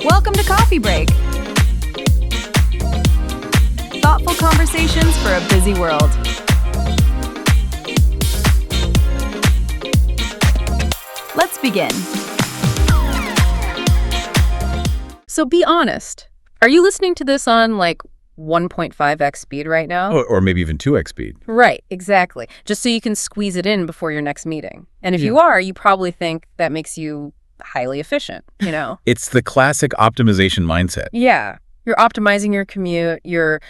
Welcome to Coffee Break. Thoughtful conversations for a busy world. Let's begin. So be honest. Are you listening to this on 1.5x speed right now? Or maybe even 2x speed. Right, exactly. Just so you can squeeze it in before your next meeting. And if you are, you probably think that makes you highly efficient, It's the classic optimization mindset. Yeah. You're optimizing your commute. You're,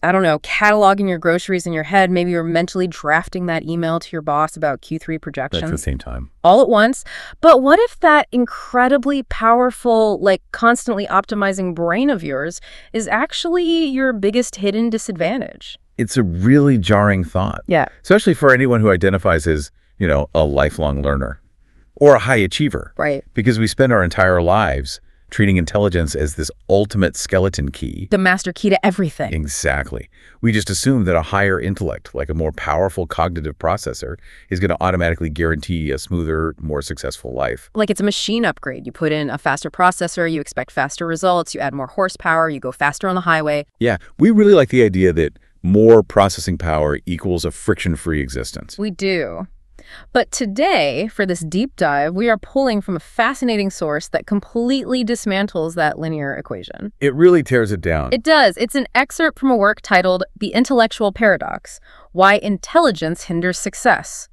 cataloging your groceries in your head. Maybe you're mentally drafting that email to your boss about Q3 projections. At the same time. All at once. But what if that incredibly powerful, constantly optimizing brain of yours is actually your biggest hidden disadvantage? It's a really jarring thought. Yeah. Especially for anyone who identifies as, a lifelong learner or a high achiever. Right. Because we spend our entire lives treating intelligence as this ultimate skeleton key. The master key to everything. Exactly. We just assume that a higher intellect, like a more powerful cognitive processor, is going to automatically guarantee a smoother, more successful life. Like it's a machine upgrade. You put in a faster processor, you expect faster results, you add more horsepower, you go faster on the highway. Yeah, we really like the idea that more processing power equals a friction-free existence. We do. But today, for this deep dive, we are pulling from a fascinating source that completely dismantles that linear equation. It really tears it down. It does. It's an excerpt from a work titled The Intellectual Paradox: Why Intelligence Hinders Success.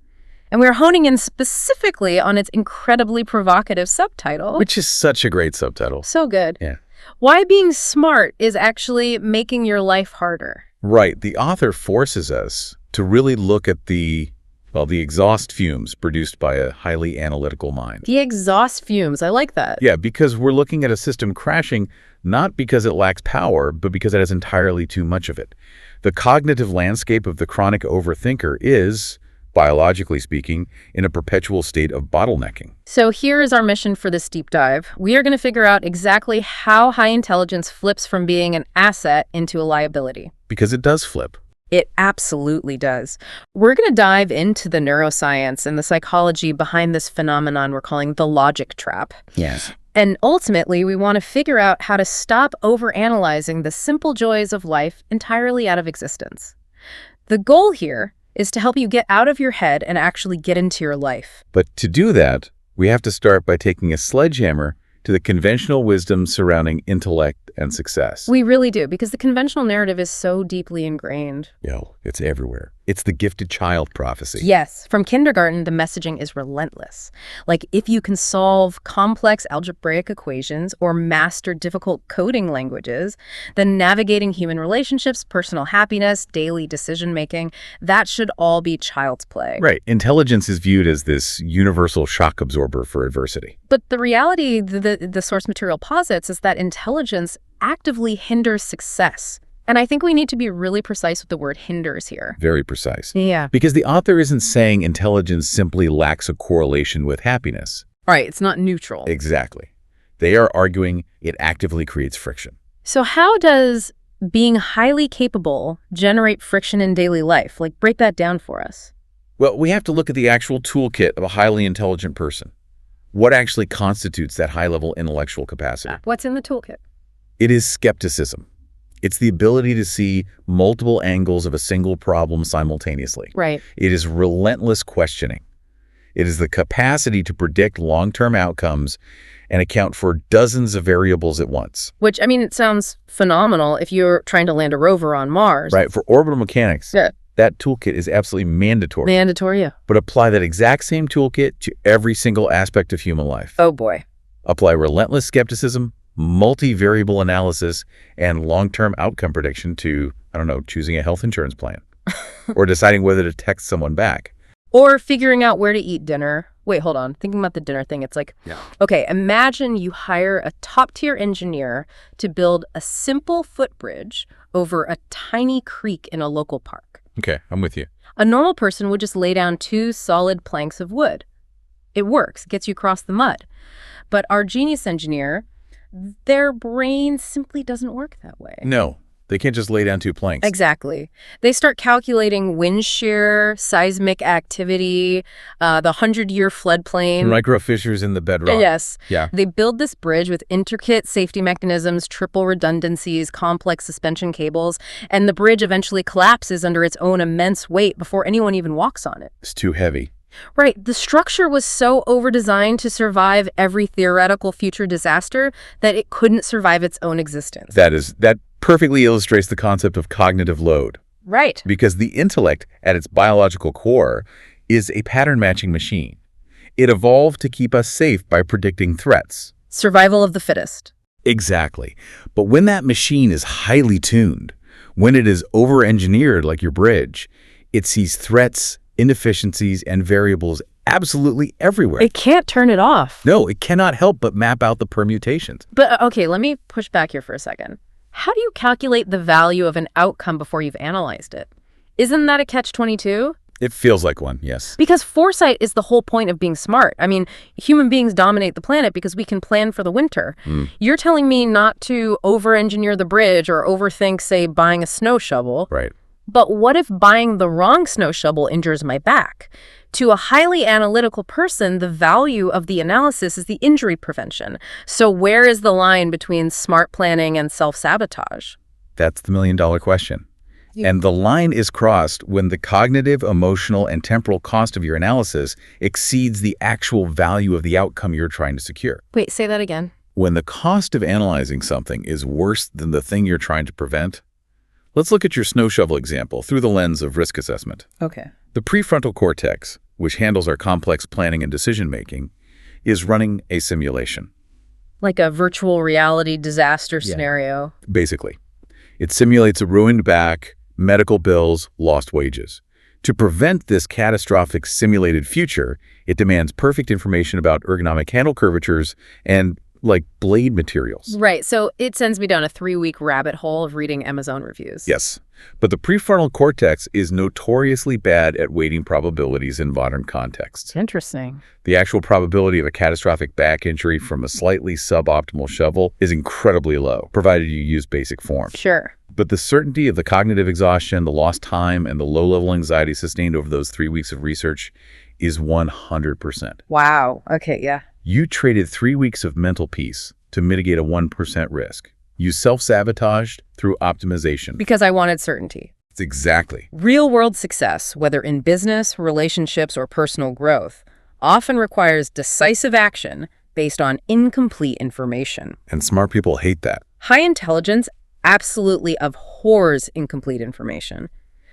And we're honing in specifically on its incredibly provocative subtitle. Which is such a great subtitle. So good. Yeah. Why being smart is actually making your life harder. Right. The author forces us to really look at the exhaust fumes produced by a highly analytical mind. The exhaust fumes. I like that. Yeah, because we're looking at a system crashing not because it lacks power, but because it has entirely too much of it. The cognitive landscape of the chronic overthinker is, biologically speaking, in a perpetual state of bottlenecking. So here is our mission for this deep dive. We are going to figure out exactly how high intelligence flips from being an asset into a liability. Because it does flip. It absolutely does. We're going to dive into the neuroscience and the psychology behind this phenomenon we're calling the logic trap. Yes. And ultimately, we want to figure out how to stop overanalyzing the simple joys of life entirely out of existence. The goal here is to help you get out of your head and actually get into your life. But to do that, we have to start by taking a sledgehammer to the conventional wisdom surrounding intellect and success. We really do, because the conventional narrative is so deeply ingrained. It's everywhere. It's the gifted child prophecy. Yes. From kindergarten, the messaging is relentless. If you can solve complex algebraic equations or master difficult coding languages, then navigating human relationships, personal happiness, daily decision-making, that should all be child's play. Right. Intelligence is viewed as this universal shock absorber for adversity. But the reality the source material posits is that intelligence actively hinders success. And I think we need to be really precise with the word hinders here. Very precise. Yeah. Because the author isn't saying intelligence simply lacks a correlation with happiness. Right. It's not neutral. Exactly. They are arguing it actively creates friction. So how does being highly capable generate friction in daily life? Break that down for us. Well, we have to look at the actual toolkit of a highly intelligent person. What actually constitutes that high-level intellectual capacity? What's in the toolkit? It is skepticism. It's the ability to see multiple angles of a single problem simultaneously. Right. It is relentless questioning. It is the capacity to predict long-term outcomes and account for dozens of variables at once. Which, it sounds phenomenal if you're trying to land a rover on Mars. Right. For orbital mechanics, Yeah. that toolkit is absolutely mandatory. Mandatory, yeah. But apply that exact same toolkit to every single aspect of human life. Oh, boy. Apply relentless skepticism, multivariable analysis, and long-term outcome prediction to, choosing a health insurance plan or deciding whether to text someone back. Or figuring out where to eat dinner. Wait, hold on. Thinking about the dinner thing, it's okay, imagine you hire a top-tier engineer to build a simple footbridge over a tiny creek in a local park. Okay, I'm with you. A normal person would just lay down 2 solid planks of wood. It works, gets you across the mud. But our genius engineer, their brain simply doesn't work that way. No. They can't just lay down two planks. Exactly. They start calculating wind shear, seismic activity, the 100-year floodplain. Micro fissures in the bedrock. Yes. Yeah. They build this bridge with intricate safety mechanisms, triple redundancies, complex suspension cables, and the bridge eventually collapses under its own immense weight before anyone even walks on it. It's too heavy. Right. The structure was so over-designed to survive every theoretical future disaster that it couldn't survive its own existence. That perfectly illustrates the concept of cognitive load. Right. Because the intellect, at its biological core, is a pattern-matching machine. It evolved to keep us safe by predicting threats. Survival of the fittest. Exactly. But when that machine is highly tuned, when it is over-engineered like your bridge, it sees threats, inefficiencies, and variables absolutely everywhere. It can't turn it off. No, it cannot help but map out the permutations. But, okay, let me push back here for a second. How do you calculate the value of an outcome before you've analyzed it? Isn't that a catch-22? It feels like one, yes. Because foresight is the whole point of being smart. I mean, human beings dominate the planet because we can plan for the winter. You're telling me not to over-engineer the bridge or overthink, say, buying a snow shovel. Right. But what if buying the wrong snow shovel injures my back? To a highly analytical person, the value of the analysis is the injury prevention. So where is the line between smart planning and self-sabotage? That's the million-dollar question. And the line is crossed when the cognitive, emotional, and temporal cost of your analysis exceeds the actual value of the outcome you're trying to secure. Wait, say that again. When the cost of analyzing something is worse than the thing you're trying to prevent. Let's look at your snow shovel example through the lens of risk assessment. Okay. The prefrontal cortex, which handles our complex planning and decision-making, is running a simulation. Like a virtual reality disaster scenario. Basically, it simulates a ruined back, medical bills, lost wages. To prevent this catastrophic simulated future, it demands perfect information about ergonomic handle curvatures and like blade materials. Right, so it sends me down a 3-week rabbit hole of reading Amazon reviews. Yes, but the prefrontal cortex is notoriously bad at weighting probabilities in modern contexts. Interesting. The actual probability of a catastrophic back injury from a slightly suboptimal shovel is incredibly low, provided you use basic form. Sure. But the certainty of the cognitive exhaustion, the lost time, and the low-level anxiety sustained over those 3 weeks of research is 100%. Wow. Okay, yeah. You traded 3 weeks of mental peace to mitigate a 1% risk. You self-sabotaged through optimization. Because I wanted certainty. Exactly. Real-world success, whether in business, relationships, or personal growth, often requires decisive action based on incomplete information. And smart people hate that. High intelligence absolutely abhors incomplete information,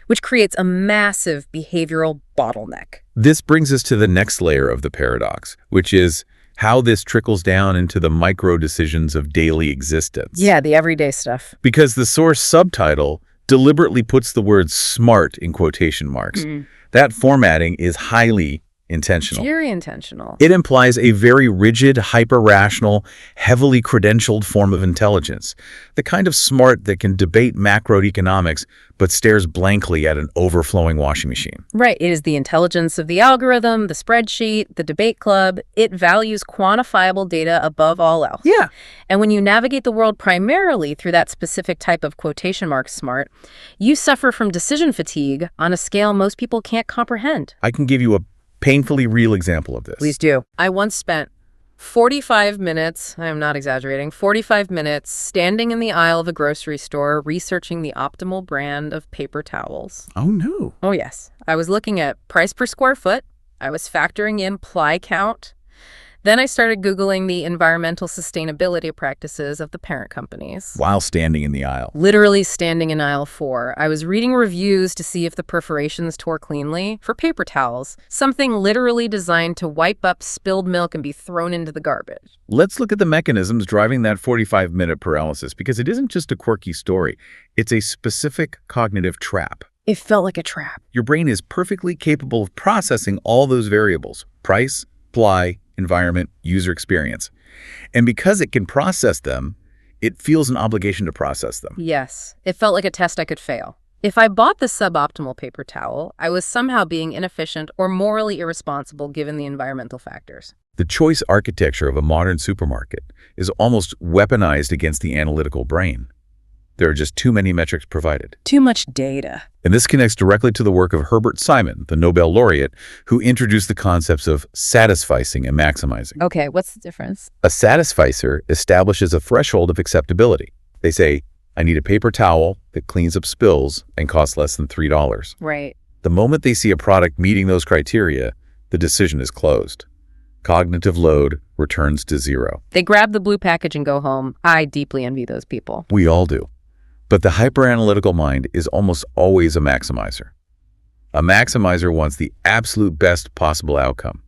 which creates a massive behavioral bottleneck. This brings us to the next layer of the paradox, which is how this trickles down into the micro decisions of daily existence. Yeah, the everyday stuff. Because the source subtitle deliberately puts the word smart in quotation marks. That formatting is highly intentional. Very intentional. It implies a very rigid, hyper-rational, heavily credentialed form of intelligence, the kind of smart that can debate macroeconomics but stares blankly at an overflowing washing machine. Right. It is the intelligence of the algorithm, the spreadsheet, the debate club. It values quantifiable data above all else. Yeah. And when you navigate the world primarily through that specific type of quotation mark smart, you suffer from decision fatigue on a scale most people can't comprehend. I can give you a painfully real example of this. Please do. I once spent 45 minutes, I am not exaggerating, 45 minutes standing in the aisle of a grocery store researching the optimal brand of paper towels. Oh, no. Oh, yes. I was looking at price per square foot. I was factoring in ply count. Then I started Googling the environmental sustainability practices of the parent companies. While standing in the aisle. Literally standing in aisle 4. I was reading reviews to see if the perforations tore cleanly for paper towels, something literally designed to wipe up spilled milk and be thrown into the garbage. Let's look at the mechanisms driving that 45-minute paralysis, because it isn't just a quirky story. It's a specific cognitive trap. It felt like a trap. Your brain is perfectly capable of processing all those variables: price, ply, environment, user experience. And because it can process them, it feels an obligation to process them. Yes, it felt like a test I could fail. If I bought the suboptimal paper towel, I was somehow being inefficient or morally irresponsible given the environmental factors. The choice architecture of a modern supermarket is almost weaponized against the analytical brain. There are just too many metrics provided. Too much data. And this connects directly to the work of Herbert Simon, the Nobel laureate, who introduced the concepts of satisficing and maximizing. Okay, what's the difference? A satisficer establishes a threshold of acceptability. They say, I need a paper towel that cleans up spills and costs less than $3. Right. The moment they see a product meeting those criteria, the decision is closed. Cognitive load returns to zero. They grab the blue package and go home. I deeply envy those people. We all do. But the hyperanalytical mind is almost always a maximizer. A maximizer wants the absolute best possible outcome.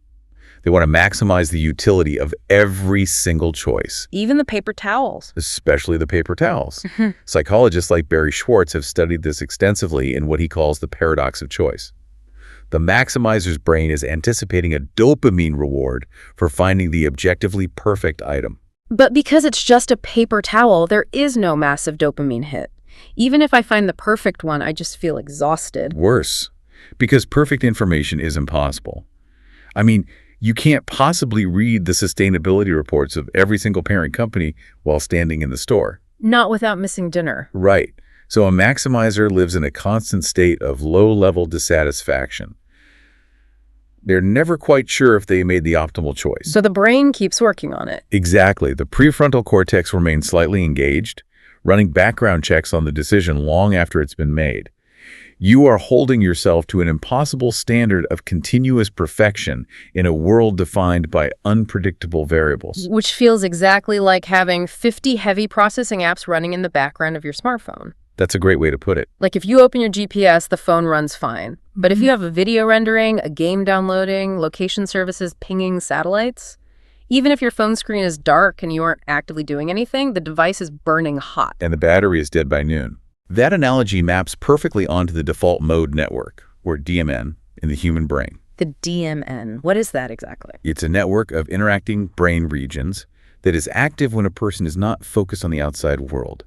They want to maximize the utility of every single choice. Even the paper towels. Especially the paper towels. Psychologists like Barry Schwartz have studied this extensively in what he calls the paradox of choice. The maximizer's brain is anticipating a dopamine reward for finding the objectively perfect item. But because it's just a paper towel, there is no massive dopamine hit. Even if I find the perfect one, I just feel exhausted. Worse, because perfect information is impossible. I mean, you can't possibly read the sustainability reports of every single parent company while standing in the store. Not without missing dinner. Right. So a maximizer lives in a constant state of low-level dissatisfaction. They're never quite sure if they made the optimal choice. So the brain keeps working on it. Exactly. The prefrontal cortex remains slightly engaged, running background checks on the decision long after it's been made. You are holding yourself to an impossible standard of continuous perfection in a world defined by unpredictable variables. Which feels exactly like having 50 heavy processing apps running in the background of your smartphone. That's a great way to put it. Like if you open your GPS, the phone runs fine. But if you have a video rendering, a game downloading, location services pinging satellites, even if your phone screen is dark and you aren't actively doing anything, the device is burning hot. And the battery is dead by noon. That analogy maps perfectly onto the default mode network, or DMN, in the human brain. The DMN, what is that exactly? It's a network of interacting brain regions that is active when a person is not focused on the outside world.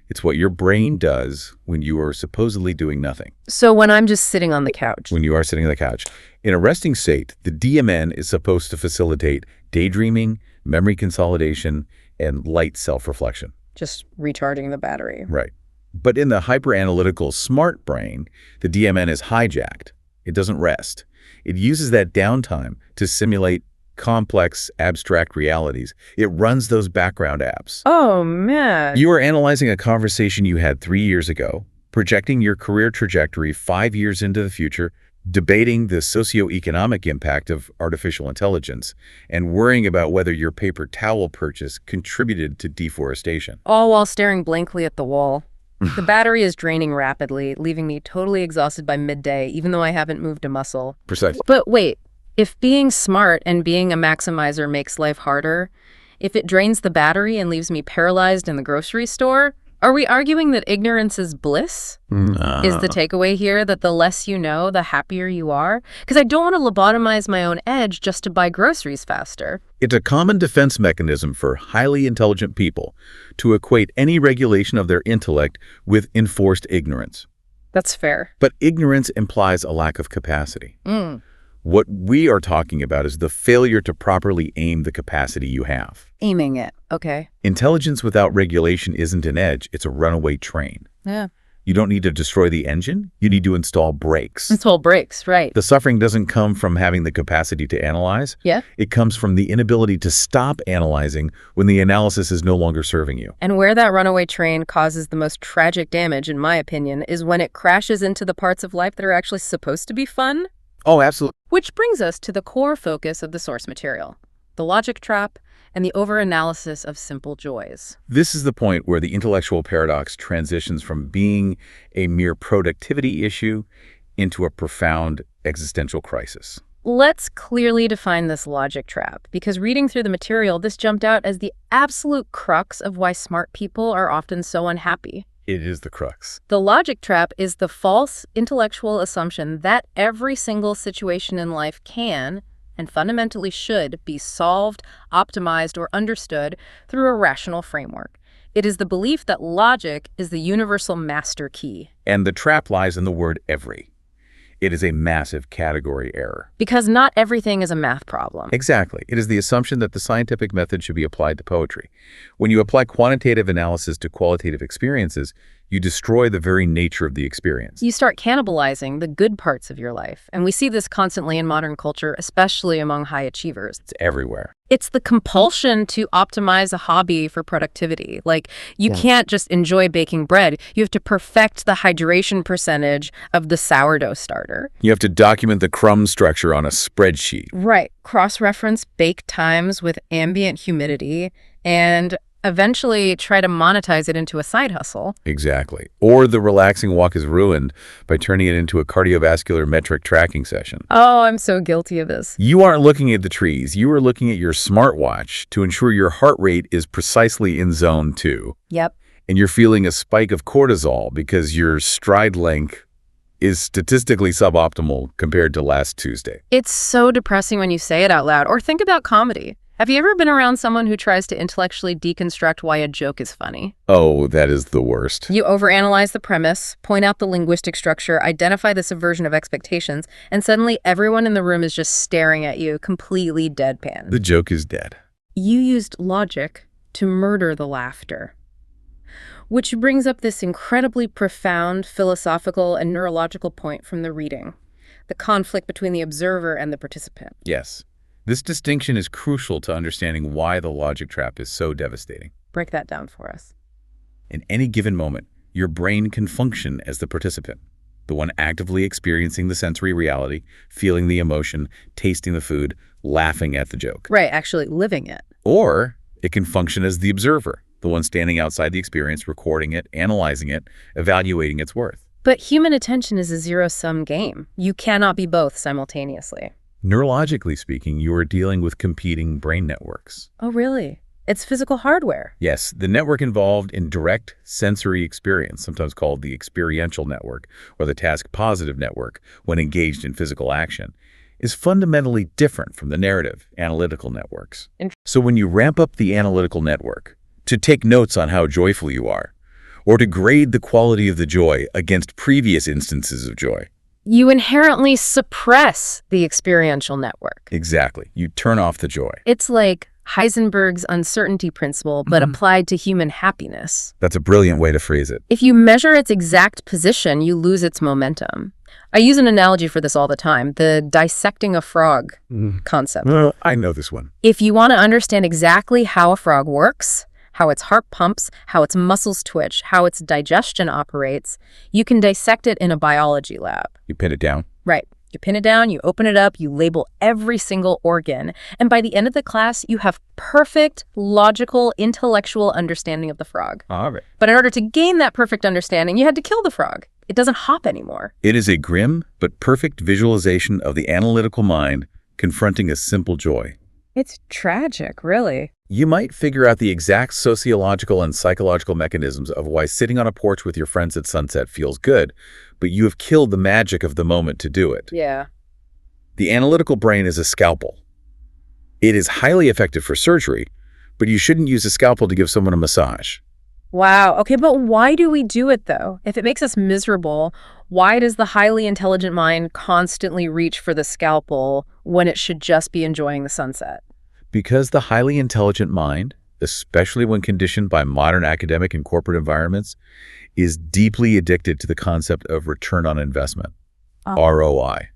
It's what your brain does when you are supposedly doing nothing. So when I'm just sitting on the couch. When you are sitting on the couch. In a resting state, the DMN is supposed to facilitate daydreaming, memory consolidation, and light self-reflection. Just recharging the battery. Right. But in the hyperanalytical smart brain, the DMN is hijacked. It doesn't rest. It uses that downtime to simulate complex, abstract realities. It runs those background apps. Oh, man. You are analyzing a conversation you had 3 years ago, projecting your career trajectory 5 years into the future, debating the socioeconomic impact of artificial intelligence, and worrying about whether your paper towel purchase contributed to deforestation. All while staring blankly at the wall. The battery is draining rapidly, leaving me totally exhausted by midday, even though I haven't moved a muscle. Precisely. But wait, if being smart and being a maximizer makes life harder, if it drains the battery and leaves me paralyzed in the grocery store, are we arguing that ignorance is bliss? Is the takeaway here that the less you know, the happier you are? Because I don't want to lobotomize my own edge just to buy groceries faster. It's a common defense mechanism for highly intelligent people to equate any regulation of their intellect with enforced ignorance. That's fair. But ignorance implies a lack of capacity. What we are talking about is the failure to properly aim the capacity you have. Aiming it. Okay. Intelligence without regulation isn't an edge, it's a runaway train. Yeah. You don't need to destroy the engine, you need to install brakes. Install brakes, right. The suffering doesn't come from having the capacity to analyze. Yeah. It comes from the inability to stop analyzing when the analysis is no longer serving you. And where that runaway train causes the most tragic damage, in my opinion, is when it crashes into the parts of life that are actually supposed to be fun. Oh, absolutely. Which brings us to the core focus of the source material, the logic trap and the overanalysis of simple joys. This is the point where the intellectual paradox transitions from being a mere productivity issue into a profound existential crisis. Let's clearly define this logic trap, because reading through the material, this jumped out as the absolute crux of why smart people are often so unhappy. It is the crux. The logic trap is the false intellectual assumption that every single situation in life can, and fundamentally should, be solved, optimized, or understood through a rational framework. It is the belief that logic is the universal master key. And the trap lies in the word every. It is a massive category error. Because not everything is a math problem. Exactly. It is the assumption that the scientific method should be applied to poetry. When you apply quantitative analysis to qualitative experiences, you destroy the very nature of the experience. You start cannibalizing the good parts of your life. And we see this constantly in modern culture, especially among high achievers. It's everywhere. It's the compulsion to optimize a hobby for productivity. Like, you can't just enjoy baking bread. You have to perfect the hydration percentage of the sourdough starter. You have to document the crumb structure on a spreadsheet. Right. Cross-reference bake times with ambient humidity and eventually try to monetize it into a side hustle. Exactly. Or the relaxing walk is ruined by turning it into a cardiovascular metric tracking session. Oh, I'm so guilty of this. You aren't looking at the trees. You are looking at your smartwatch to ensure your heart rate is precisely in zone 2. Yep. And you're feeling a spike of cortisol because your stride length is statistically suboptimal compared to last Tuesday. It's so depressing when you say it out loud. Or think about comedy. Have you ever been around someone who tries to intellectually deconstruct why a joke is funny? Oh, that is the worst. You overanalyze the premise, point out the linguistic structure, identify the subversion of expectations, and suddenly everyone in the room is just staring at you, completely deadpan. The joke is dead. You used logic to murder the laughter. Which brings up this incredibly profound philosophical and neurological point from the reading, the conflict between the observer and the participant. Yes. This distinction is crucial to understanding why the logic trap is so devastating. Break that down for us. In any given moment, your brain can function as the participant, the one actively experiencing the sensory reality, feeling the emotion, tasting the food, laughing at the joke. Right, actually living it. Or it can function as the observer, the one standing outside the experience, recording it, analyzing it, evaluating its worth. But human attention is a zero-sum game. You cannot be both simultaneously. Neurologically speaking, you are dealing with competing brain networks. Oh, really? It's physical hardware. Yes, the network involved in direct sensory experience, sometimes called the experiential network or the task-positive network when engaged in physical action, is fundamentally different from the narrative analytical networks. So when you ramp up the analytical network to take notes on how joyful you are, or to grade the quality of the joy against previous instances of joy, you inherently suppress the experiential network. Exactly. You turn off the joy. It's like Heisenberg's uncertainty principle, but applied to human happiness. That's a brilliant way to phrase it. If you measure its exact position, you lose its momentum. I use an analogy for this all the time, the dissecting a frog concept. I know this one. If you want to understand exactly how a frog works, how its heart pumps, how its muscles twitch, how its digestion operates, you can dissect it in a biology lab. You pin it down. Right. You pin it down, you open it up, you label every single organ, and by the end of the class, you have perfect, logical, intellectual understanding of the frog. All right. But in order to gain that perfect understanding, you had to kill the frog. It doesn't hop anymore. It is a grim but perfect visualization of the analytical mind confronting a simple joy. It's tragic, really. You might figure out the exact sociological and psychological mechanisms of why sitting on a porch with your friends at sunset feels good, but you have killed the magic of the moment to do it. Yeah. The analytical brain is a scalpel. It is highly effective for surgery, but you shouldn't use a scalpel to give someone a massage. Wow. Okay, but why do we do it, though? If it makes us miserable, why does the highly intelligent mind constantly reach for the scalpel when it should just be enjoying the sunset? Because the highly intelligent mind, especially when conditioned by modern academic and corporate environments, is deeply addicted to the concept of return on investment, ROI.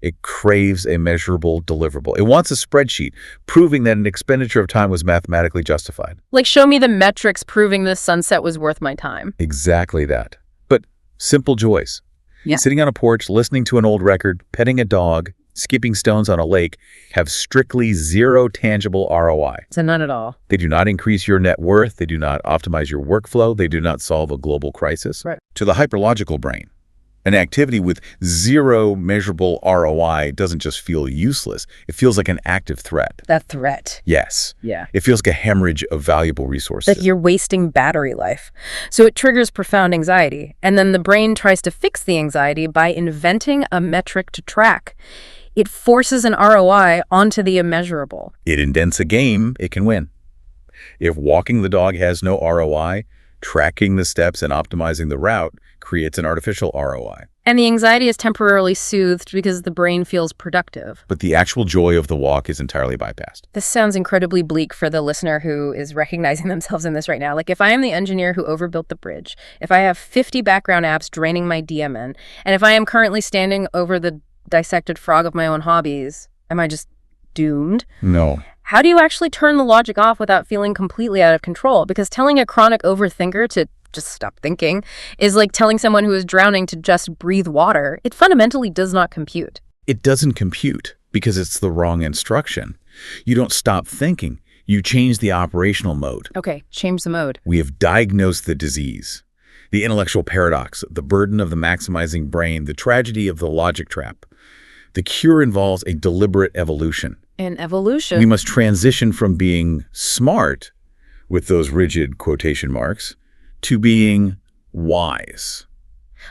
It craves a measurable deliverable. It wants a spreadsheet proving that an expenditure of time was mathematically justified. Like, show me the metrics proving this sunset was worth my time. Exactly that. But simple joys. Yeah. Sitting on a porch, listening to an old record, petting a dog, skipping stones on a lake have strictly zero tangible ROI. So none at all. They do not increase your net worth. They do not optimize your workflow. They do not solve a global crisis. Right. To the hyperlogical brain, an activity with zero measurable ROI doesn't just feel useless. It feels like an active threat. That threat. Yes. Yeah. It feels like a hemorrhage of valuable resources. That you're wasting battery life. So it triggers profound anxiety. And then the brain tries to fix the anxiety by inventing a metric to track. It forces an ROI onto the immeasurable. It indents a game it can win. If walking the dog has no ROI, Tracking the steps and optimizing the route creates an artificial ROI. And the anxiety is temporarily soothed because the brain feels productive. But the actual joy of the walk is entirely bypassed. This sounds incredibly bleak for the listener who is recognizing themselves in this right now. Like, if I am the engineer who overbuilt the bridge, if I have 50 background apps draining my DMN, and if I am currently standing over the dissected frog of my own hobbies, am I just doomed? No. How do you actually turn the logic off without feeling completely out of control? Because telling a chronic overthinker to just stop thinking is like telling someone who is drowning to just breathe water. It fundamentally does not compute. It doesn't compute because it's the wrong instruction. You don't stop thinking. You change the operational mode. Okay, change the mode. We have diagnosed the disease, the intellectual paradox, the burden of the maximizing brain, the tragedy of the logic trap. The cure involves a deliberate evolution. In evolution, We must transition from being smart, with those rigid quotation marks, to being wise.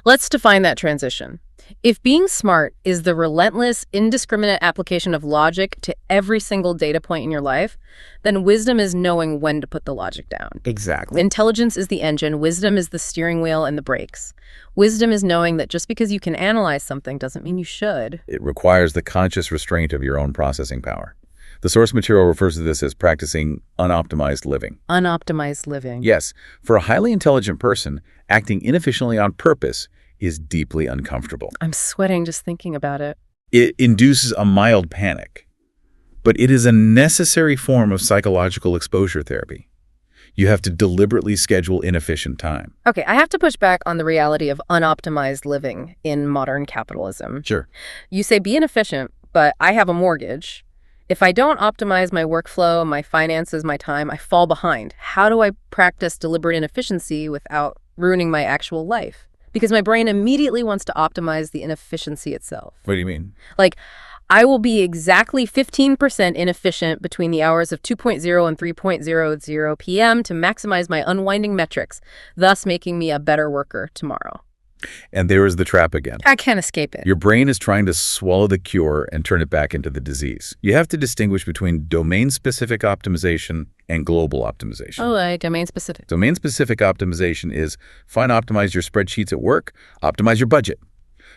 let's define that transition. If being smart is the relentless, indiscriminate application of logic to every single data point in your life, then wisdom is knowing when to put the logic down. Exactly. Intelligence is the engine, wisdom is the steering wheel and the brakes. Wisdom is knowing that just because you can analyze something doesn't mean you should. It requires the conscious restraint of your own processing power. The source material refers to this as practicing unoptimized living. Unoptimized living. Yes, for a highly intelligent person, acting inefficiently on purpose is deeply uncomfortable. I'm sweating just thinking about it. It induces a mild panic, but it is a necessary form of psychological exposure therapy. You have to deliberately schedule inefficient time. Okay, I have to push back on the reality of unoptimized living in modern capitalism. Sure. You say be inefficient, but I have a mortgage. If I don't optimize my workflow, my finances, my time, I fall behind. How do I practice deliberate inefficiency without ruining my actual life? Because my brain immediately wants to optimize the inefficiency itself. What do you mean? Like, I will be exactly 15% inefficient between the hours of 2.0 and 3.00 p.m. to maximize my unwinding metrics, thus making me a better worker tomorrow. And there is the trap again. I can't escape it. Your brain is trying to swallow the cure and turn it back into the disease. You have to distinguish between domain-specific optimization and global optimization. Oh, like domain-specific. Domain-specific optimization is fine, optimize your spreadsheets at work, optimize your budget.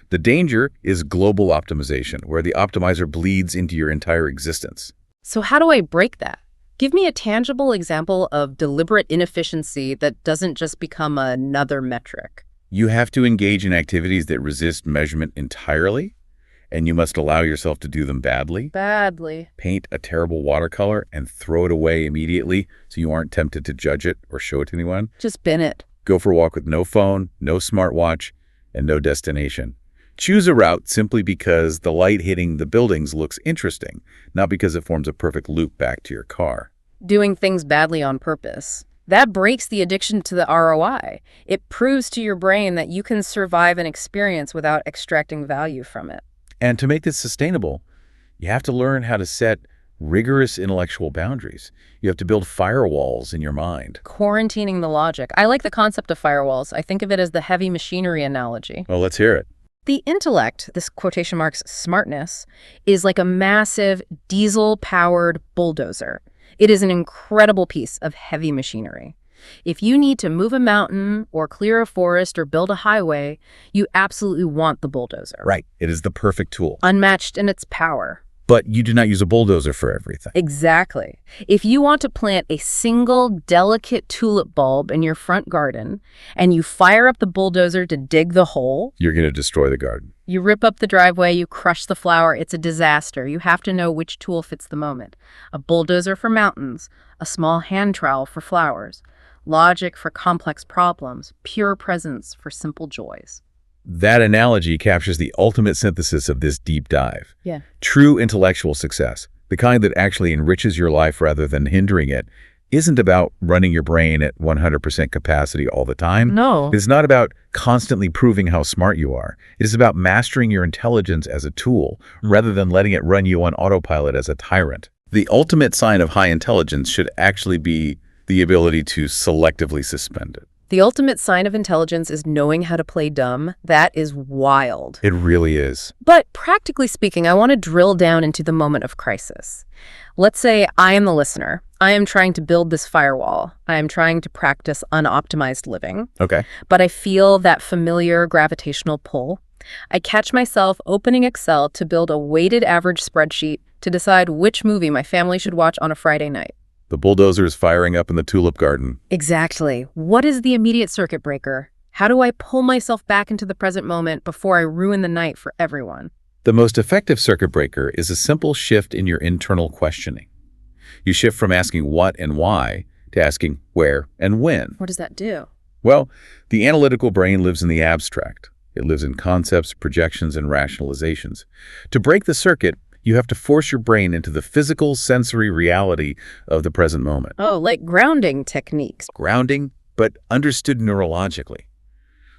The danger is global optimization, where the optimizer bleeds into your entire existence. So how do I break that? Give me a tangible example of deliberate inefficiency that doesn't just become another metric. You have to engage in activities that resist measurement entirely, and you must allow yourself to do them badly. Badly. Paint a terrible watercolor and throw it away immediately so you aren't tempted to judge it or show it to anyone. Just bin it. Go for a walk with no phone, no smartwatch, and no destination. Choose a route simply because the light hitting the buildings looks interesting, not because it forms a perfect loop back to your car. Doing things badly on purpose. That breaks the addiction to the ROI. It proves to your brain that you can survive an experience without extracting value from it. And to make this sustainable, you have to learn how to set rigorous intellectual boundaries. You have to build firewalls in your mind. Quarantining the logic. I like the concept of firewalls. I think of it as the heavy machinery analogy. Well, let's hear it. The intellect, this quotation marks smartness, is like a massive diesel-powered bulldozer. It is an incredible piece of heavy machinery. If you need to move a mountain or clear a forest or build a highway, you absolutely want the bulldozer. Right. It is the perfect tool. Unmatched in its power. But you do not use a bulldozer for everything. Exactly. If you want to plant a single delicate tulip bulb in your front garden and you fire up the bulldozer to dig the hole, You're going to destroy the garden. you rip up the driveway, you crush the flower, it's a disaster. You have to know which tool fits the moment. A bulldozer for mountains, a small hand trowel for flowers, logic for complex problems, pure presence for simple joys. That analogy captures the ultimate synthesis of this deep dive. Yeah. True intellectual success, the kind that actually enriches your life rather than hindering it, isn't about running your brain at 100% capacity all the time. No. It's not about constantly proving how smart you are. It is about mastering your intelligence as a tool rather than letting it run you on autopilot as a tyrant. The ultimate sign of high intelligence should actually be the ability to selectively suspend it. The ultimate sign of intelligence is knowing how to play dumb. That is wild. It really is. But practically speaking, I want to drill down into the moment of crisis. Let's say I am the listener. I am trying to build this firewall. I am trying to practice unoptimized living. Okay. But I feel that familiar gravitational pull. I catch myself opening Excel to build a weighted average spreadsheet to decide which movie my family should watch on a Friday night. The bulldozer is firing up in the tulip garden. Exactly. What is the immediate circuit breaker? How do I pull myself back into the present moment before I ruin the night for everyone? The most effective circuit breaker is a simple shift in your internal questioning. You shift from asking what and why to asking where and when. What does that do? Well, the analytical brain lives in the abstract. It lives in concepts, projections, and rationalizations. To break the circuit, you have to force your brain into the physical, sensory reality of the present moment. Oh, like grounding techniques. Grounding, but understood neurologically.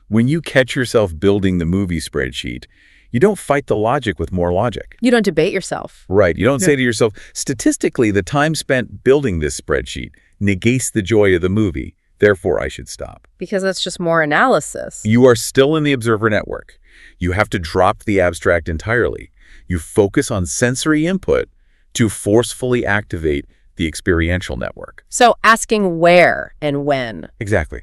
When you catch yourself building the movie spreadsheet, you don't fight the logic with more logic. You don't debate yourself. Right. You don't say to yourself, statistically, the time spent building this spreadsheet negates the joy of the movie. Therefore, I should stop. Because that's just more analysis. You are still in the observer network. You have to drop the abstract entirely. You focus on sensory input to forcefully activate the experiential network. So asking where and when. Exactly.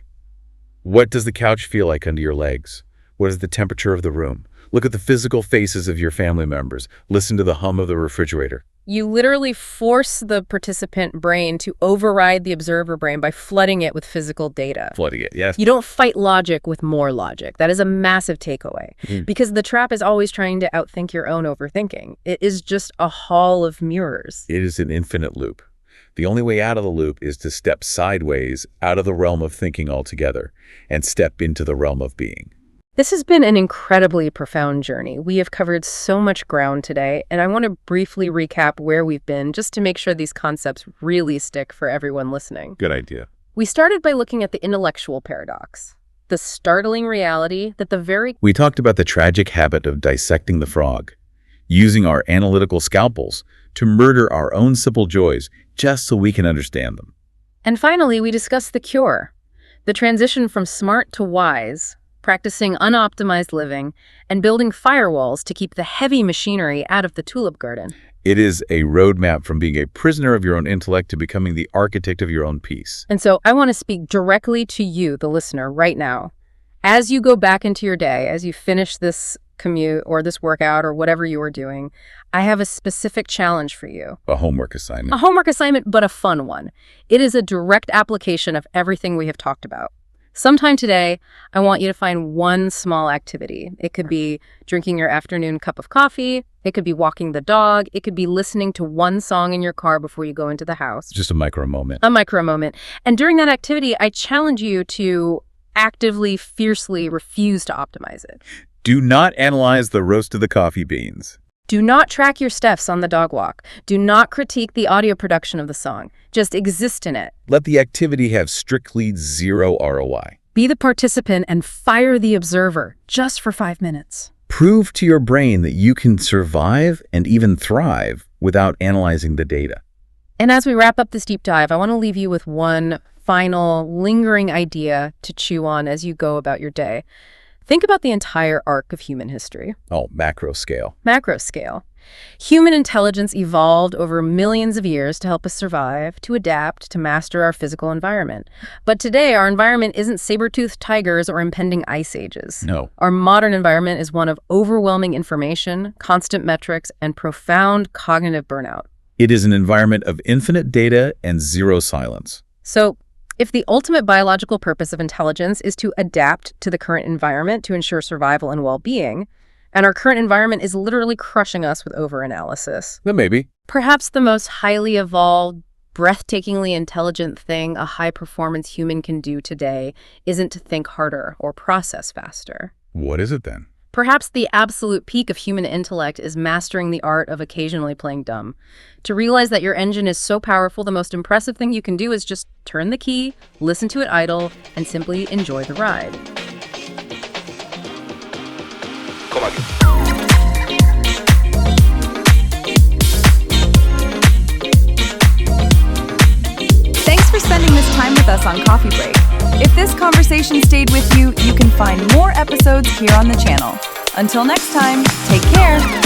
What does the couch feel like under your legs? What is the temperature of the room? Look at the physical faces of your family members. Listen to the hum of the refrigerator. You literally force the participant brain to override the observer brain by flooding it with physical data. Flooding it, yes. You don't fight logic with more logic. That is a massive takeaway. Because the trap is always trying to outthink your own overthinking. It is just a hall of mirrors. It is an infinite loop. The only way out of the loop is to step sideways out of the realm of thinking altogether and step into the realm of being. This has been an incredibly profound journey. We have covered so much ground today, and I want to briefly recap where we've been just to make sure these concepts really stick for everyone listening. Good idea. We started by looking at the intellectual paradox, the startling reality that We talked about the tragic habit of dissecting the frog, using our analytical scalpels to murder our own simple joys just so we can understand them. And finally, we discussed the cure, the transition from smart to wise, practicing unoptimized living, and building firewalls to keep the heavy machinery out of the tulip garden. It is a roadmap from being a prisoner of your own intellect to becoming the architect of your own peace. And so I want to speak directly to you, the listener, right now. As you go back into your day, as you finish this commute or this workout or whatever you are doing, I have a specific challenge for you. A homework assignment. A homework assignment, but a fun one. It is a direct application of everything we have talked about. Sometime today, I want you to find one small activity. It could be drinking your afternoon cup of coffee. It could be walking the dog. It could be listening to one song in your car before you go into the house. Just a micro moment. A micro moment. And during that activity, I challenge you to actively, fiercely refuse to optimize it. Do not analyze the roast of the coffee beans. Do not track your steps on the dog walk. Do not critique the audio production of the song. Just exist in it. Let the activity have strictly zero ROI. Be the participant and fire the observer just for 5 minutes. Prove to your brain that you can survive and even thrive without analyzing the data. And as we wrap up this deep dive, I want to leave you with one final lingering idea to chew on as you go about your day. Think about the entire arc of human history. Oh, macro scale. Macro scale. Human intelligence evolved over millions of years to help us survive, to adapt, to master our physical environment. But today, our environment isn't saber-toothed tigers or impending ice ages. No. Our modern environment is one of overwhelming information, constant metrics, and profound cognitive burnout. It is an environment of infinite data and zero silence. So, if the ultimate biological purpose of intelligence is to adapt to the current environment to ensure survival and well-being, and our current environment is literally crushing us with overanalysis, Then maybe. perhaps the most highly evolved, breathtakingly intelligent thing a high-performance human can do today isn't to think harder or process faster. What is it then? Perhaps the absolute peak of human intellect is mastering the art of occasionally playing dumb. To realize that your engine is so powerful, the most impressive thing you can do is just turn the key, listen to it idle, and simply enjoy the ride. Thanks for spending this time with us on Coffee Break. If this conversation stayed with you, you can find more episodes here on the channel. Until next time, take care.